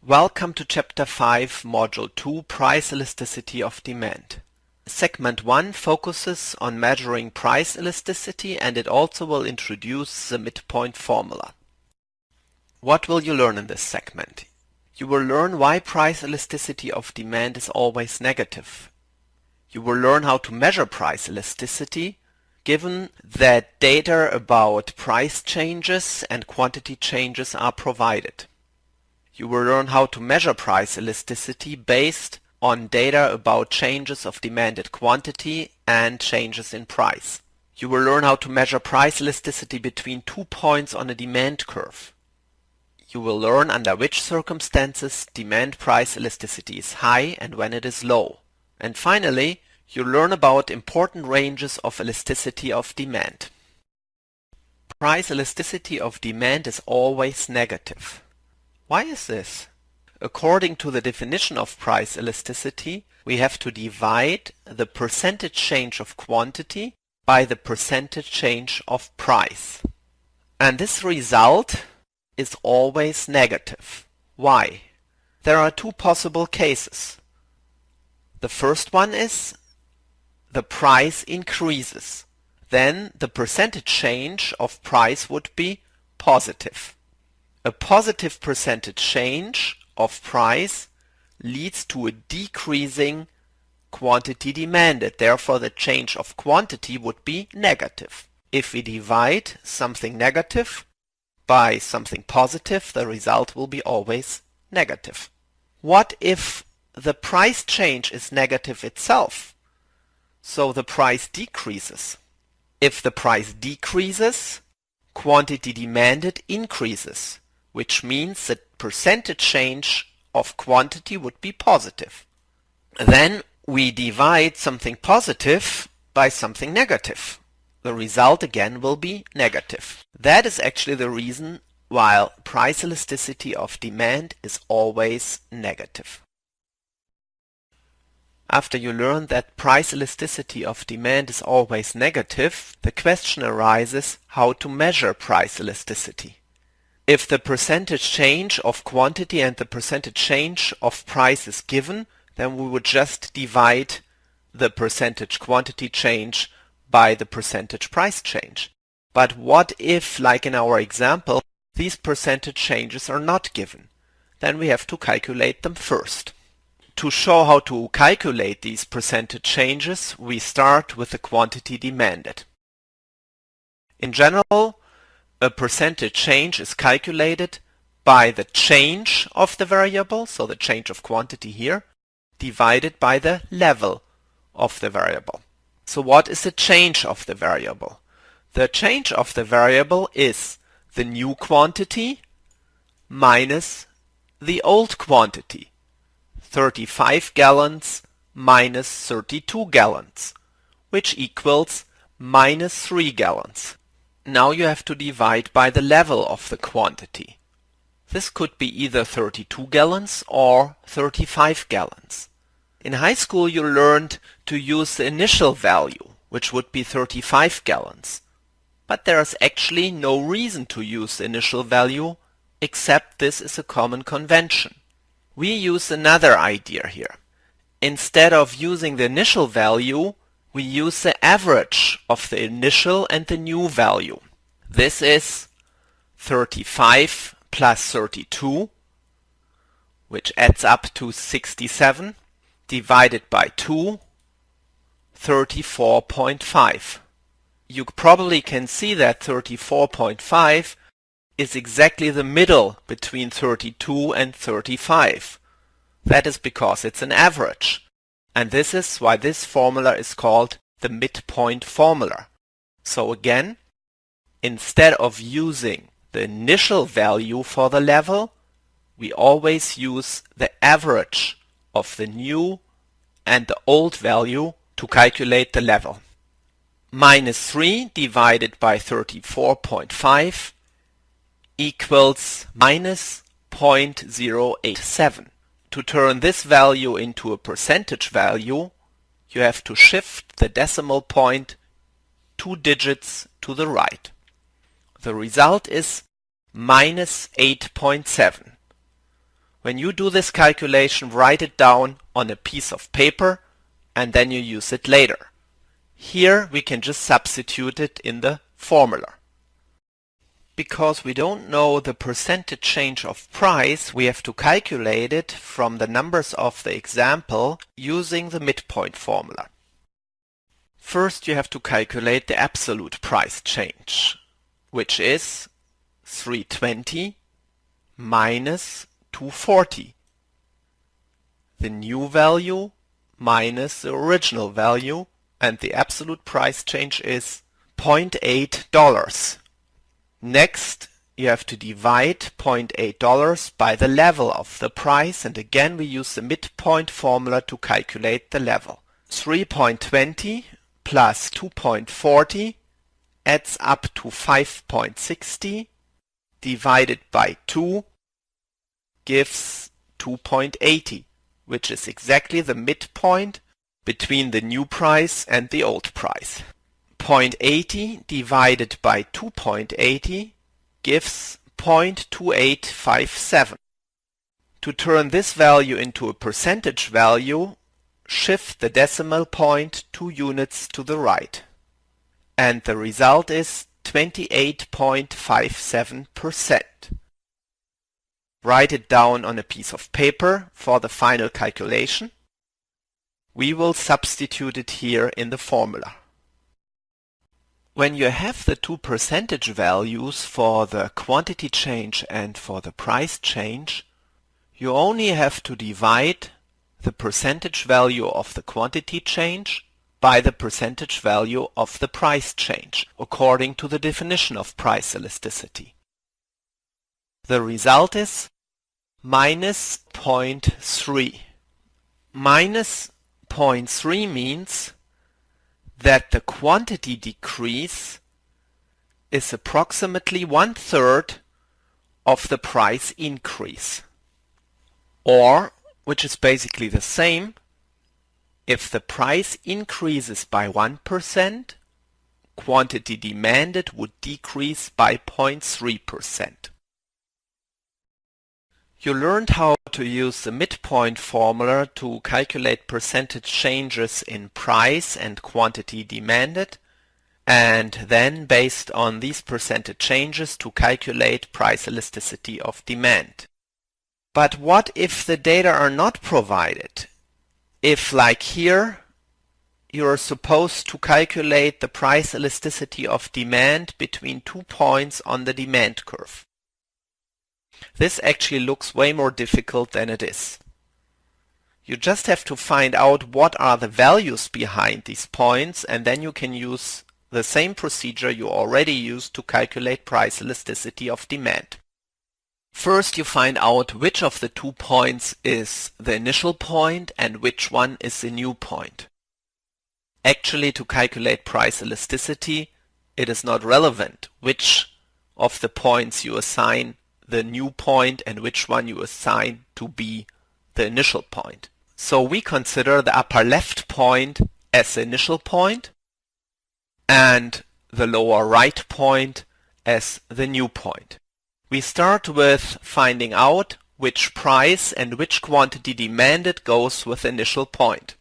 Welcome to Chapter 5, Module 2, Price Elasticity of Demand. Segment 1 focuses on measuring price elasticity, and it also will introduce the midpoint formula. What will you learn in this segment? You will learn why price elasticity of demand is always negative. You will learn how to measure price elasticity, given that data about price changes and quantity changes are provided. You will learn how to measure price elasticity based on data about changes of demanded quantity and changes in price. You will learn how to measure price elasticity between 2 points on a demand curve. You will learn under which circumstances demand price elasticity is high and when it is low. And finally, you learn about important ranges of elasticity of demand. Price elasticity of demand is always negative. Why is this? According to the definition of price elasticity, we have to divide the percentage change of quantity by the percentage change of price. And this result is always negative. Why? There are two possible cases. The first one is the price increases. Then the percentage change of price would be positive. A positive percentage change of price leads to a decreasing quantity demanded. Therefore, the change of quantity would be negative. If we divide something negative by something positive, the result will be always negative. What if the price change is negative itself? So the price decreases. If the price decreases, quantity demanded increases, which means that percentage change of quantity would be positive. Then we divide something positive by something negative. The result again will be negative. That is actually the reason why price elasticity of demand is always negative. After you learn that price elasticity of demand is always negative, the question arises how to measure price elasticity. If the percentage change of quantity and the percentage change of price is given, then we would just divide the percentage quantity change by the percentage price change. But what if, like in our example, these percentage changes are not given? Then we have to calculate them first. To show how to calculate these percentage changes, we start with the quantity demanded. In general, a percentage change is calculated by the change of the variable, so the change of quantity here, divided by the level of the variable. So what is the change of the variable? The change of the variable is the new quantity minus the old quantity, 35 gallons minus 32 gallons, which equals minus 3 gallons. Now you have to divide by the level of the quantity. This could be either 32 gallons or 35 gallons. In high school you learned to use the initial value, which would be 35 gallons. But there is actually no reason to use the initial value, except this is a common convention. We use another idea here. Instead of using the initial value, we use the average of the initial and the new value. This is 35 plus 32, which adds up to 67, divided by 2, 34.5. You probably can see that 34.5 is exactly the middle between 32 and 35. That is because it's an average. And this is why this formula is called the midpoint formula. So again, instead of using the initial value for the level, we always use the average of the new and the old value to calculate the level. Minus 3 divided by 34.5 equals minus 0.087. To turn this value into a percentage value, you have to shift the decimal point 2 digits to the right. The result is minus 8.7. When you do this calculation, write it down on a piece of paper and then you use it later. Here we can just substitute it in the formula. Because we don't know the percentage change of price, we have to calculate it from the numbers of the example using the midpoint formula. First, you have to calculate the absolute price change, which is 320 minus 240. The new value minus the original value, and the absolute price change is $0.8. Next, you have to divide $0.8 by the level of the price, and again we use the midpoint formula to calculate the level. 3.20 plus 2.40 adds up to 5.60 divided by 2 gives 2.80, which is exactly the midpoint between the new price and the old price. 0.80 divided by 2.80 gives 0.2857. To turn this value into a percentage value, shift the decimal point 2 units to the right. And the result is 28.57%. Write it down on a piece of paper for the final calculation. We will substitute it here in the formula. When you have the two percentage values for the quantity change and for the price change, you only have to divide the percentage value of the quantity change by the percentage value of the price change, according to the definition of price elasticity. The result is minus 0.3. Minus 0.3 means that the quantity decrease is approximately 1/3 of the price increase. Or, which is basically the same, if the price increases by 1%, quantity demanded would decrease by 0.3%. You learned how to use the midpoint formula to calculate percentage changes in price and quantity demanded, and then based on these percentage changes to calculate price elasticity of demand. But what if the data are not provided? If, like here, you are supposed to calculate the price elasticity of demand between 2 points on the demand curve. This actually looks way more difficult than it is. You just have to find out what are the values behind these points, and then you can use the same procedure you already used to calculate price elasticity of demand. First, you find out which of the 2 points is the initial point and which one is the new point. Actually, to calculate price elasticity, it is not relevant which of the points you assign the new point and which one you assign to be the initial point. So we consider the upper left point as the initial point and the lower right point as the new point. We start with finding out which price and which quantity demanded goes with the initial point.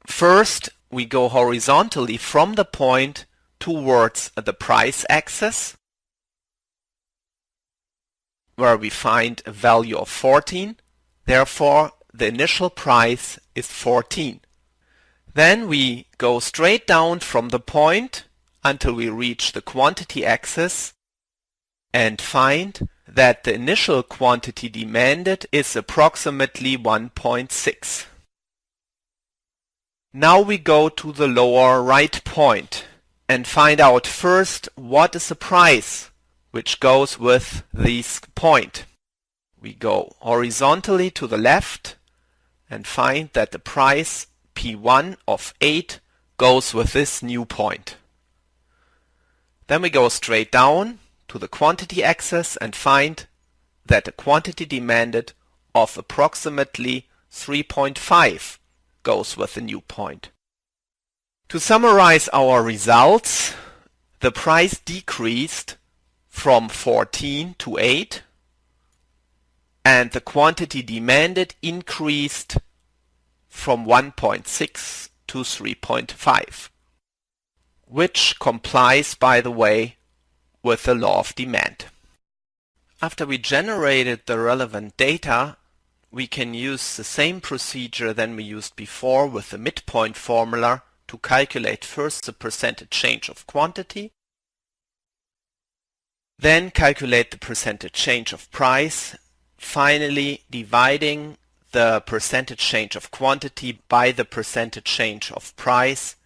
First, we go horizontally from the point towards the price axis, where we find a value of 14. Therefore, the initial price is 14. Then we go straight down from the point until we reach the quantity axis and find that the initial quantity demanded is approximately 1.6. Now we go to the lower right point and find out first what is the price which goes with this point. We go horizontally to the left and find that the price P1 of 8 goes with this new point. Then we go straight down to the quantity axis and find that the quantity demanded of approximately 3.5 goes with the new point. To summarize our results, the price decreased from 14 to 8, and the quantity demanded increased from 1.6 to 3.5, which complies, by the way, with the law of demand. After we generated the relevant data, we can use the same procedure than we used before with the midpoint formula to calculate first the percentage change of quantity, then calculate the percentage change of price, finally dividing the percentage change of quantity by the percentage change of price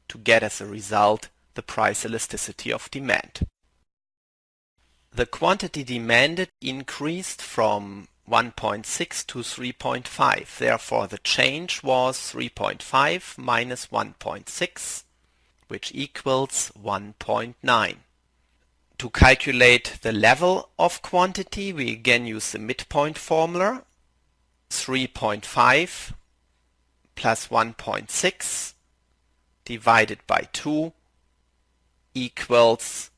to get as a result the price elasticity of demand. The quantity demanded increased from 1.6 to 3.5. Therefore, the change was 3.5 minus 1.6, which equals 1.9. To calculate the level of quantity, we again use the midpoint formula. 3.5 plus 1.6 divided by 2 equals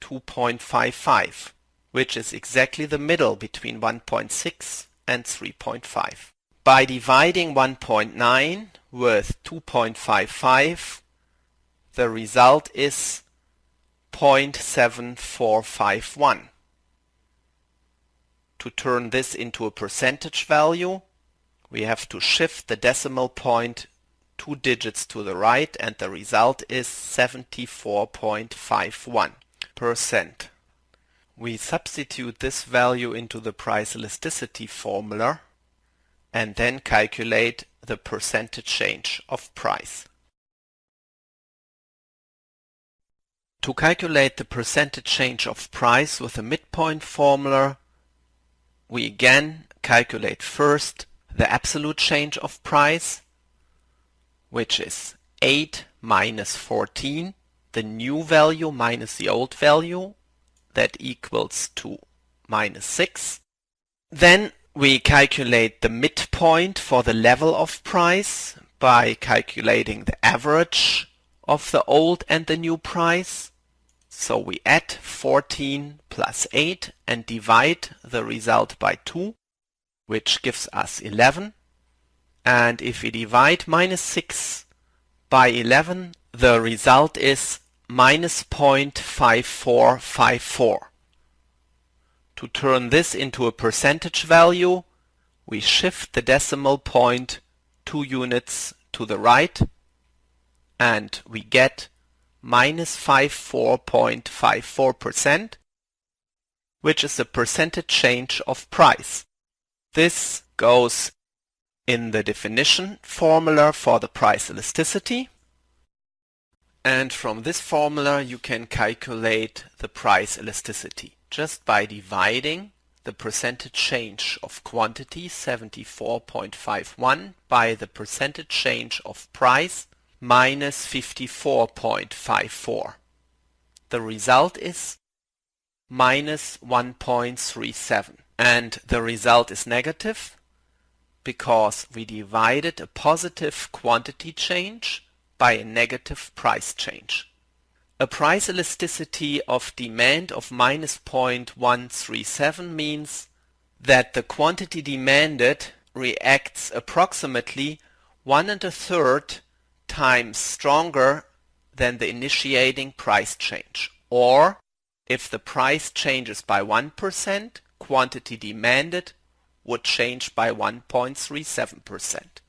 2.55, which is exactly the middle between 1.6 and 3.5. By dividing 1.9 with 2.55, the result is 0.7451. To turn this into a percentage value, we have to shift the decimal point 2 digits to the right, and the result is 74.51%. We substitute this value into the price elasticity formula and then calculate the percentage change of price. To calculate the percentage change of price with the midpoint formula, we again calculate first the absolute change of price, which is 8 minus 14, the new value minus the old value, that equals to minus 6. Then we calculate the midpoint for the level of price by calculating the average of the old and the new price. So we add 14 plus 8 and divide the result by 2, which gives us 11. And if we divide minus 6 by 11, the result is minus 0.5454. To turn this into a percentage value, we shift the decimal point 2 units to the right, and we get minus 54.54%, which is the percentage change of price. This goes in the definition formula for the price elasticity. And from this formula you can calculate the price elasticity just by dividing the percentage change of quantity 74.51 by the percentage change of price minus 54.54. The result is minus 1.37. And the result is negative because we divided a positive quantity change by a negative price change. A price elasticity of demand of minus 0.137 means that the quantity demanded reacts approximately 1 1/3 times stronger than the initiating price change. Or, if the price changes by 1%, quantity demanded would change by 1.37%.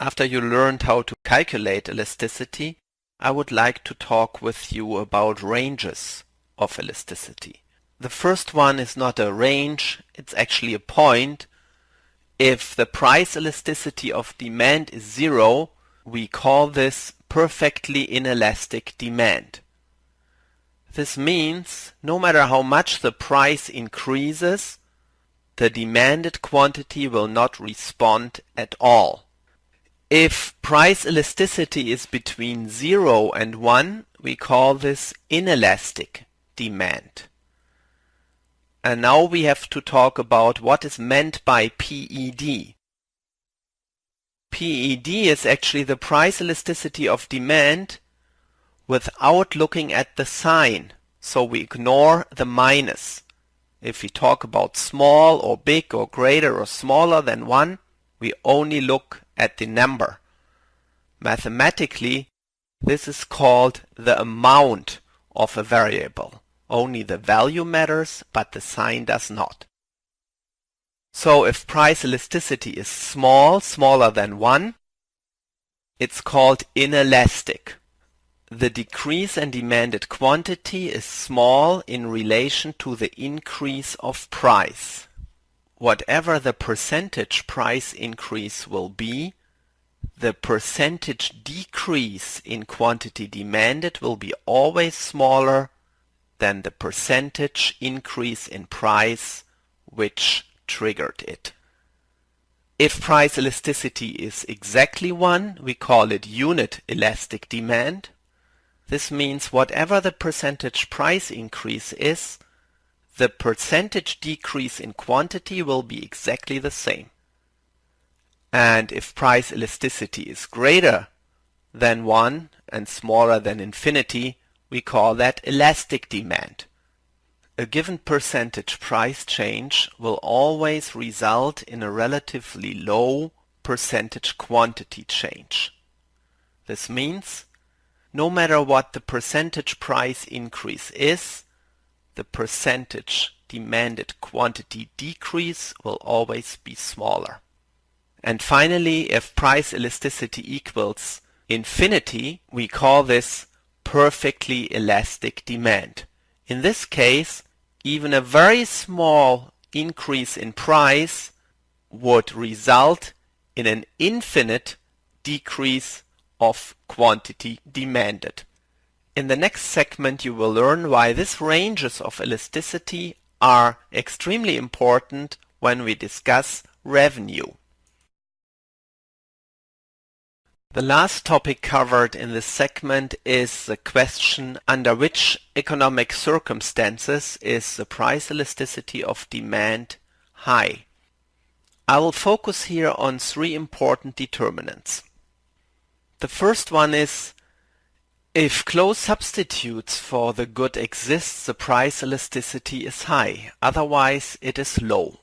After you learned how to calculate elasticity, I would like to talk with you about ranges of elasticity. The first one is not a range, it's actually a point. If the price elasticity of demand is 0, we call this perfectly inelastic demand. This means no matter how much the price increases, the demanded quantity will not respond at all. If price elasticity is between 0 and 1, we call this inelastic demand. And now we have to talk about what is meant by PED. PED is actually the price elasticity of demand without looking at the sign, so we ignore the minus. If we talk about small or big or greater or smaller than 1, we only look at the number. Mathematically, this is called the amount of a variable. Only the value matters, but the sign does not. So if price elasticity is small, smaller than 1, it's called inelastic. The decrease in demanded quantity is small in relation to the increase of price. Whatever the percentage price increase will be, the percentage decrease in quantity demanded will be always smaller than the percentage increase in price which triggered it. If price elasticity is exactly 1, we call it unit elastic demand. This means whatever the percentage price increase is, the percentage decrease in quantity will be exactly the same. And if price elasticity is greater than 1 and smaller than infinity, we call that elastic demand. A given percentage price change will always result in a relatively low percentage quantity change. This means no matter what the percentage price increase is, the percentage demanded quantity decrease will always be smaller. And finally, if price elasticity equals infinity, we call this perfectly elastic demand. In this case, even a very small increase in price would result in an infinite decrease of quantity demanded. In the next segment you will learn why these ranges of elasticity are extremely important when we discuss revenue. The last topic covered in this segment is the question under which economic circumstances is the price elasticity of demand high. I will focus here on 3 important determinants. The first one is if close substitutes for the good exist, the price elasticity is high, otherwise it is low.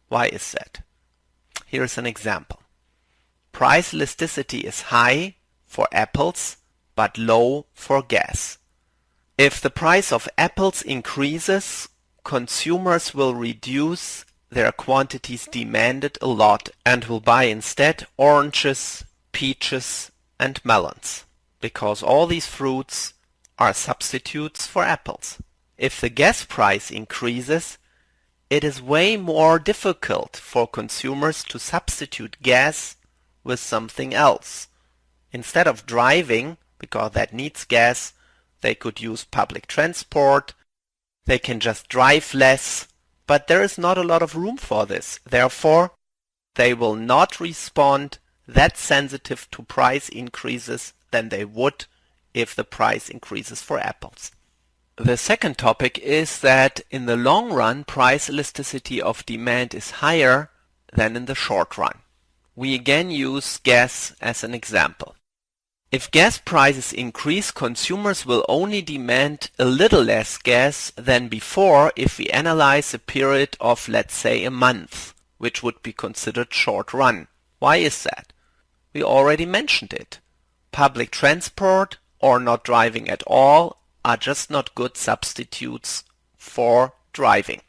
Why is that? Here is an example. Price elasticity is high for apples, but low for gas. If the price of apples increases, consumers will reduce their quantities demanded a lot and will buy instead oranges, peaches, and melons, because all these fruits are substitutes for apples. If the gas price increases, it is way more difficult for consumers to substitute gas with something else. Instead of driving, because that needs gas, they could use public transport, they can just drive less, but there is not a lot of room for this. Therefore, they will not respond that sensitive to price increases than they would if the price increases for apples. The second topic is that in the long run, price elasticity of demand is higher than in the short run. We again use gas as an example. If gas prices increase, consumers will only demand a little less gas than before if we analyze a period of, let's say, a month, which would be considered short run. Why is that? We already mentioned it. Public transport or not driving at all are just not good substitutes for driving.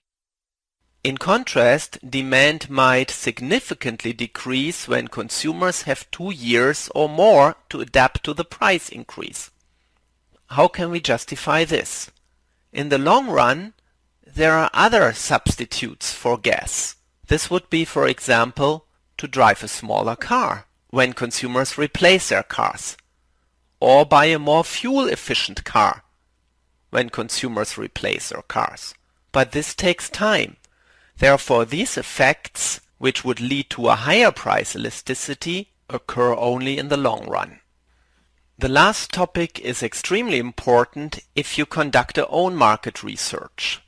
In contrast, demand might significantly decrease when consumers have 2 years or more to adapt to the price increase. How can we justify this? In the long run, there are other substitutes for gas. This would be, for example, to drive a smaller car when consumers replace their cars, or buy a more fuel-efficient car when consumers replace their cars. But this takes time. Therefore, these effects, which would lead to a higher price elasticity, occur only in the long run. The last topic is extremely important if you conduct your own market research.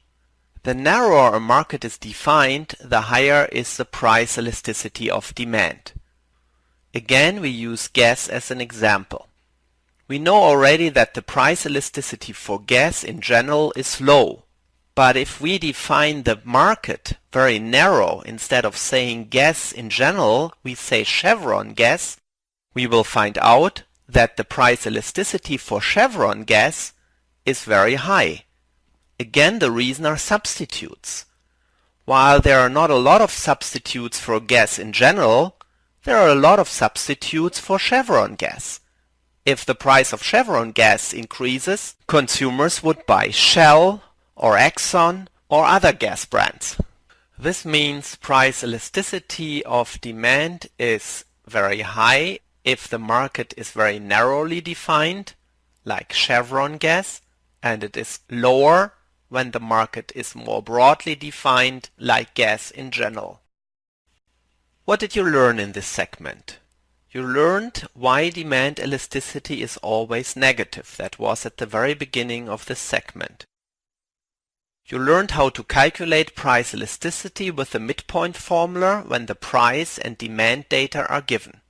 The narrower a market is defined, the higher is the price elasticity of demand. Again, we use gas as an example. We know already that the price elasticity for gas in general is low. But if we define the market very narrow, instead of saying gas in general, we say chevron gas, we will find out that the price elasticity for chevron gas is very high. Again, the reason are substitutes. While there are not a lot of substitutes for gas in general, there are a lot of substitutes for chevron gas. If the price of chevron gas increases, consumers would buy Shell or Exxon or other gas brands. This means price elasticity of demand is very high if the market is very narrowly defined, like chevron gas, and it is lower when the market is more broadly defined, like gas in general. What did you learn in this segment? You learned why demand elasticity is always negative. That was at the very beginning of this segment. You learned how to calculate price elasticity with the midpoint formula when the price and demand data are given.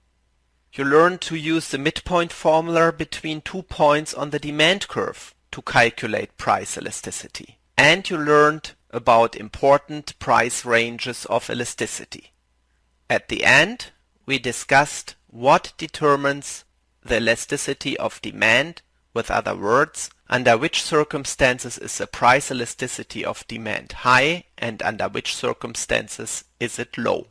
You learned to use the midpoint formula between 2 points on the demand curve to calculate price elasticity. And you learned about important price ranges of elasticity. At the end, we discussed what determines the elasticity of demand. With other words, under which circumstances is the price elasticity of demand high and under which circumstances is it low.